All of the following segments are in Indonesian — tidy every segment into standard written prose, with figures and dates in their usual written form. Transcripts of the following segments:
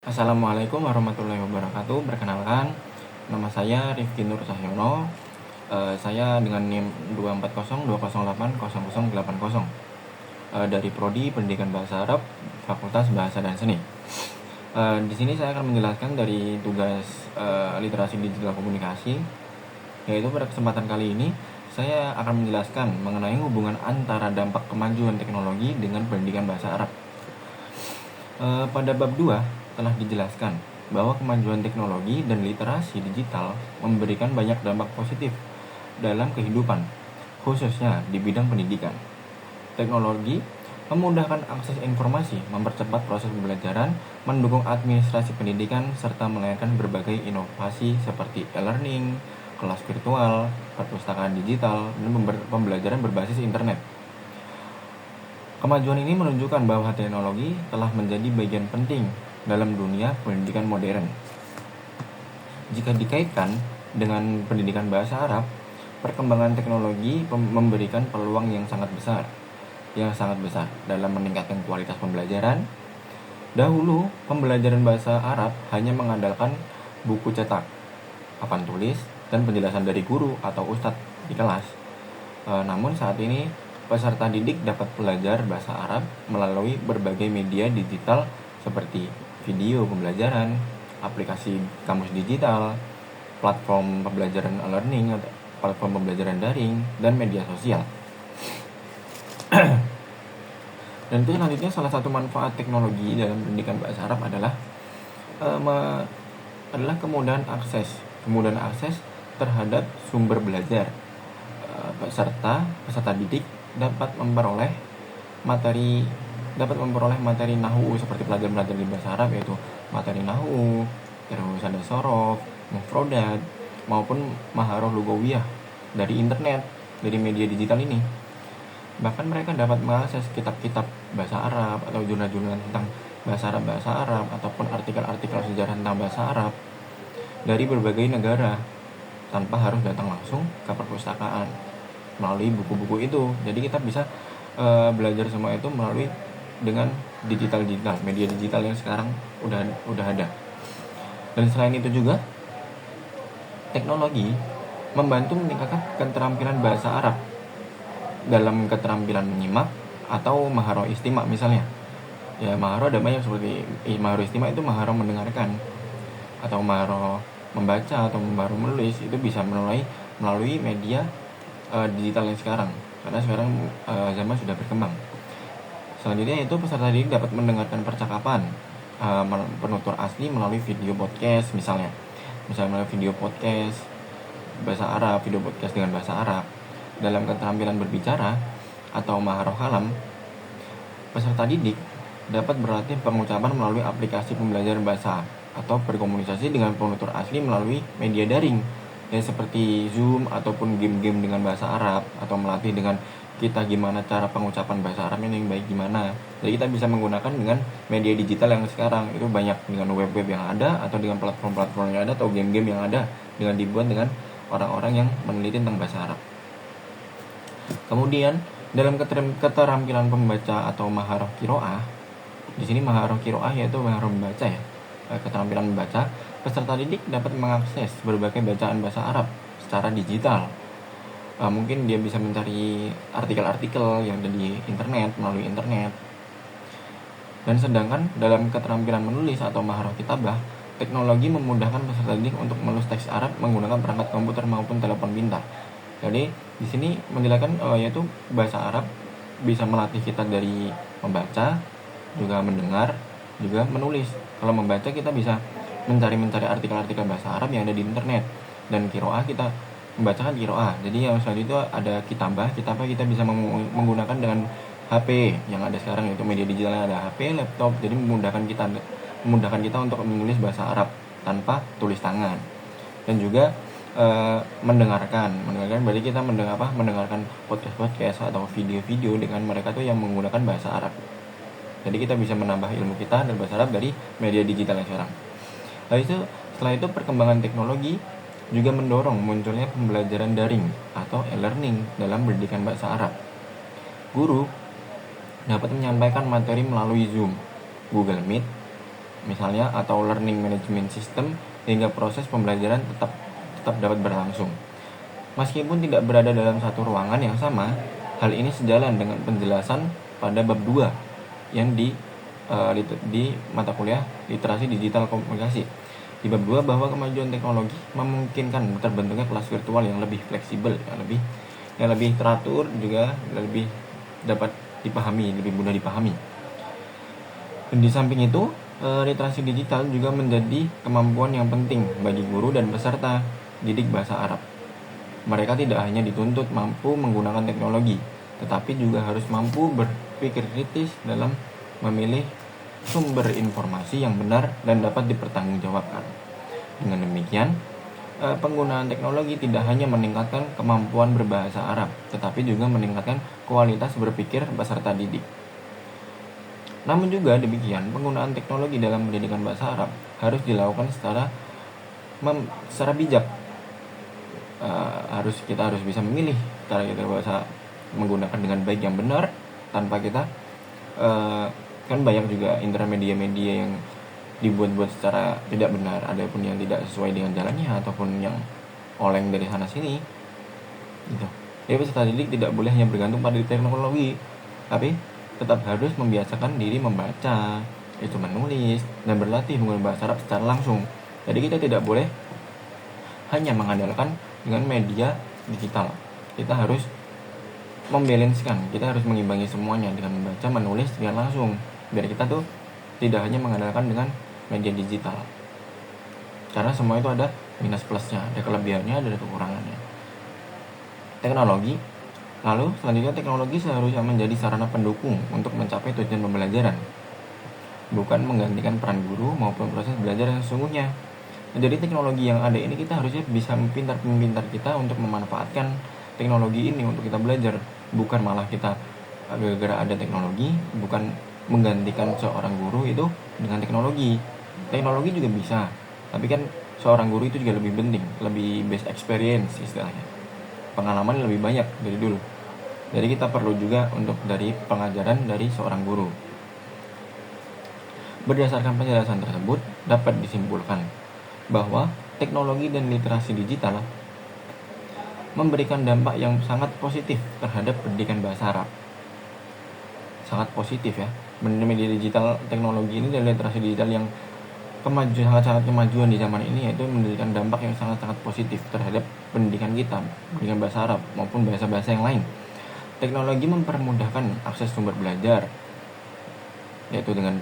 Assalamualaikum warahmatullahi wabarakatuh. Perkenalkan, nama saya Rifki Nur Cahyono. Saya dengan NIM 24020080080 dari Prodi Pendidikan Bahasa Arab, Fakultas Bahasa dan Seni. Di sini saya akan menjelaskan dari tugas literasi digital komunikasi, yaitu pada kesempatan kali ini saya akan menjelaskan mengenai hubungan antara dampak kemajuan teknologi dengan pendidikan bahasa Arab. Pada bab 2 telah dijelaskan bahwa kemajuan teknologi dan literasi digital memberikan banyak dampak positif dalam kehidupan, khususnya di bidang pendidikan. Teknologi memudahkan akses informasi, mempercepat proses pembelajaran, mendukung administrasi pendidikan, serta melahirkan berbagai inovasi seperti e-learning, kelas virtual, perpustakaan digital, dan pembelajaran berbasis internet. Kemajuan ini menunjukkan bahwa teknologi telah menjadi bagian penting dalam dunia pendidikan modern. Jika dikaitkan dengan pendidikan bahasa Arab, perkembangan teknologi memberikan peluang yang sangat besar dalam meningkatkan kualitas pembelajaran. Dahulu, pembelajaran bahasa Arab hanya mengandalkan buku cetak, papan tulis, dan penjelasan dari guru atau ustadz di kelas. Namun saat ini, peserta didik dapat belajar bahasa Arab melalui berbagai media digital seperti video pembelajaran, aplikasi kamus digital, platform pembelajaran e-learning, platform pembelajaran daring, dan media sosial. Dan itu selanjutnya salah satu manfaat teknologi dalam pendidikan bahasa Arab adalah kemudahan akses terhadap sumber belajar. Peserta didik dapat memperoleh materi nahwu seperti pelajaran di bahasa Arab, yaitu materi nahwu, terus ada sorof, mufrodat, maupun maharoh lugawiyah dari internet, dari media digital ini. Bahkan mereka dapat mengakses kitab-kitab bahasa Arab atau jurnal-jurnal tentang bahasa Arab ataupun artikel-artikel sejarah tentang bahasa Arab dari berbagai negara tanpa harus datang langsung ke perpustakaan melalui buku-buku itu. Jadi kita bisa belajar semua itu melalui dengan digital media digital yang sekarang udah ada. Dan selain itu juga teknologi membantu meningkatkan keterampilan bahasa Arab dalam keterampilan menyimak atau maharoh istimak misalnya. Ya, maharoh ada banyak seperti maharoh istimak itu maharoh mendengarkan, atau maharoh membaca atau maharoh menulis itu bisa melalui media digital yang sekarang, karena sekarang zaman sudah berkembang. Selanjutnya itu peserta didik dapat mendengarkan percakapan penutur asli melalui video podcast misalnya melalui video podcast bahasa Arab, video podcast dengan bahasa Arab. Dalam keterampilan berbicara atau maharoh kalam, peserta didik dapat berlatih pengucapan melalui aplikasi pembelajaran bahasa atau berkomunikasi dengan penutur asli melalui media daring, ya seperti Zoom ataupun game-game dengan bahasa Arab, atau melatih dengan kita gimana cara pengucapan bahasa Arab yang baik gimana. Jadi kita bisa menggunakan dengan media digital yang sekarang itu banyak, dengan web-web yang ada atau dengan platform-platform yang ada atau game-game yang ada, dengan dibuat dengan orang-orang yang meneliti tentang bahasa Arab. Kemudian dalam keterampilan pembaca atau maharoh kiroah, di sini maharoh kiroah yaitu maharoh membaca ya, keterampilan membaca, peserta didik dapat mengakses berbagai bacaan bahasa Arab secara digital. Mungkin dia bisa mencari artikel-artikel yang ada di internet melalui internet. Dan sedangkan dalam keterampilan menulis atau maharoh kitabah, teknologi memudahkan peserta didik untuk menulis teks Arab menggunakan perangkat komputer maupun telepon pintar. Jadi di sini menjelaskan yaitu bahasa Arab bisa melatih kita dari membaca, juga mendengar, juga menulis. Kalau membaca kita bisa mencari artikel-artikel bahasa Arab yang ada di internet, dan kiroah kita membacakan kiroah. Jadi yang selanjutnya ada kitabah kita bisa menggunakan dengan HP yang ada sekarang, yaitu media digitalnya ada HP, laptop. Jadi memudahkan kita untuk menulis bahasa Arab tanpa tulis tangan. Dan juga mendengarkan berarti kita mendengarkan podcast atau video-video dengan mereka tuh yang menggunakan bahasa Arab. Jadi kita bisa menambah ilmu kita dan bahasa Arab dari media digital yang sekarang. Setelah itu perkembangan teknologi juga mendorong munculnya pembelajaran daring atau e-learning dalam pendidikan bahasa Arab. Guru dapat menyampaikan materi melalui Zoom, Google Meet, misalnya, atau learning management system, hingga proses pembelajaran tetap dapat berlangsung. Meskipun tidak berada dalam satu ruangan yang sama, hal ini sejalan dengan penjelasan pada bab 2 yang di mata kuliah literasi digital komunikasi. Di bab 2 bahwa kemajuan teknologi memungkinkan terbentuknya kelas virtual yang lebih fleksibel, yang lebih teratur, juga lebih dapat dipahami, lebih mudah dipahami. Dan di samping itu, literasi digital juga menjadi kemampuan yang penting bagi guru dan peserta didik bahasa Arab. Mereka tidak hanya dituntut mampu menggunakan teknologi, tetapi juga harus mampu berpikir kritis dalam memilih sumber informasi yang benar dan dapat dipertanggungjawabkan. Dengan demikian, penggunaan teknologi tidak hanya meningkatkan kemampuan berbahasa Arab, tetapi juga meningkatkan kualitas berpikir peserta didik. Namun juga demikian, penggunaan teknologi dalam pendidikan bahasa Arab harus dilakukan secara bijak. Kita harus bisa memilih cara kita bahasa menggunakan dengan baik yang benar, tanpa kita kan banyak juga intermedia-media yang dibuat secara tidak benar, ada pun yang tidak sesuai dengan jalannya ataupun yang oleng dari sana sini gitu. Jadi peserta didik tidak boleh hanya bergantung pada teknologi, tapi tetap harus membiasakan diri membaca, itu menulis, dan berlatih menggunakan bahasa Arab secara langsung. Jadi kita tidak boleh hanya mengandalkan dengan media digital. Kita harus membalanskan, kita harus mengimbangi semuanya dengan membaca, menulis dengan langsung, biar kita tuh tidak hanya mengandalkan dengan media digital. Karena semua itu ada minus plusnya, ada kelebihannya, ada kekurangannya. Lalu selanjutnya, teknologi seharusnya menjadi sarana pendukung untuk mencapai tujuan pembelajaran, bukan menggantikan peran guru maupun proses belajar yang sesungguhnya. Jadi teknologi yang ada ini kita harusnya bisa pintar kita untuk memanfaatkan teknologi ini untuk kita belajar, bukan malah kita gara-gara ada teknologi, bukan menggantikan seorang guru itu dengan teknologi. Teknologi juga bisa, tapi kan seorang guru itu juga lebih penting, lebih best experience istilahnya, pengalaman lebih banyak dari dulu. Jadi kita perlu juga untuk dari pengajaran dari seorang guru. Berdasarkan penjelasan tersebut, dapat disimpulkan bahwa teknologi dan literasi digital memberikan dampak yang sangat positif terhadap pendidikan bahasa Arab. Sangat positif ya. Media digital, teknologi ini dan literasi digital yang sangat kemajuan di zaman ini, yaitu memberikan dampak yang sangat positif terhadap pendidikan kita, pendidikan bahasa Arab maupun bahasa-bahasa yang lain. Teknologi mempermudahkan akses sumber belajar, yaitu dengan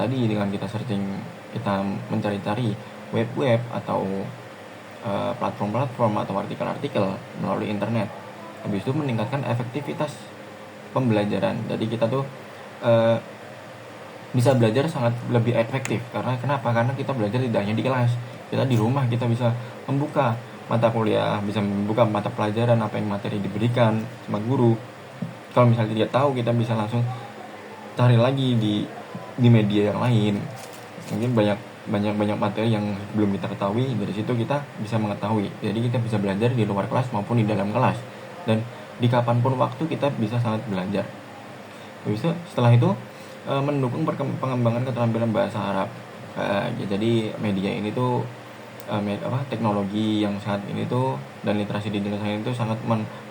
kita searching, kita mencari-cari web atau platform atau artikel-artikel melalui internet. Habis itu meningkatkan efektivitas pembelajaran. Jadi kita tuh bisa belajar sangat lebih efektif. Kenapa? Karena kita belajar tidak hanya di kelas, kita di rumah kita bisa membuka mata kuliah, bisa membuka mata pelajaran, apa yang materi diberikan sama guru. Kalau misalnya tidak tahu, kita bisa langsung cari lagi di media yang lain. Mungkin banyak materi yang belum kita ketahui, dari situ kita bisa mengetahui. Jadi kita bisa belajar di luar kelas maupun di dalam kelas, dan di kapanpun waktu kita bisa sangat belajar. Setelah itu mendukung pengembangan keterampilan bahasa Arab. Jadi media ini tuh teknologi yang saat ini tuh dan literasi digital ini tuh sangat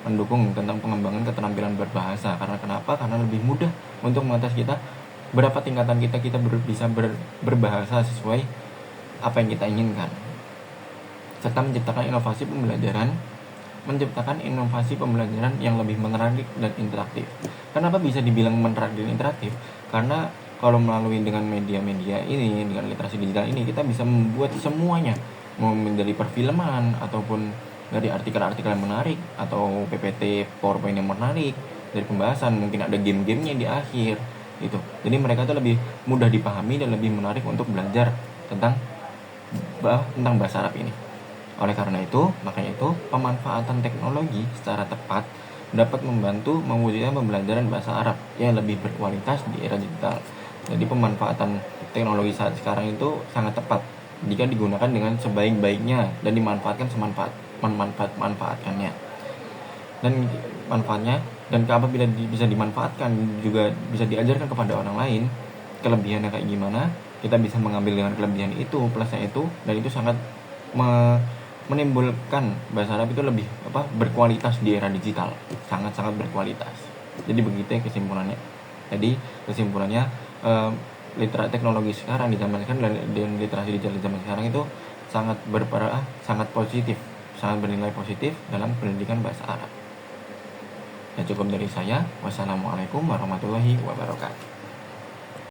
mendukung tentang pengembangan keterampilan berbahasa. Karena kenapa? Karena lebih mudah untuk mengatas kita berapa tingkatan kita bisa berbahasa sesuai apa yang kita inginkan, serta menciptakan inovasi pembelajaran yang lebih menarik dan interaktif. Kenapa bisa dibilang menarik dan interaktif? Karena kalau melalui dengan media-media ini, dengan literasi digital ini, kita bisa membuat semuanya, mau dari perfilman ataupun dari artikel-artikel yang menarik, atau PPT PowerPoint yang menarik, dari pembahasan, mungkin ada game-gamenya di akhir gitu. Jadi mereka tuh lebih mudah dipahami dan lebih menarik untuk belajar tentang bahasa Arab ini. Oleh karena itu, pemanfaatan teknologi secara tepat dapat membantu mewujudkan pembelajaran bahasa Arab yang lebih berkualitas di era digital. Jadi pemanfaatan teknologi saat sekarang itu sangat tepat jika digunakan dengan sebaik-baiknya dan dimanfaatkan manfaatkannya. Dan apabila bisa dimanfaatkan, juga bisa diajarkan kepada orang lain kelebihannya kayak gimana, kita bisa mengambil dengan kelebihan itu, plusnya itu, dan itu sangat menimbulkan bahasa Arab itu lebih berkualitas di era digital, sangat-sangat berkualitas. Jadi begitu ya kesimpulannya. Jadi kesimpulannya literasi teknologi sekarang di zaman sekarang dan literasi digital di zaman sekarang itu sangat positif, sangat bernilai positif dalam pendidikan bahasa Arab. Ya cukup dari saya. Wassalamualaikum warahmatullahi wabarakatuh.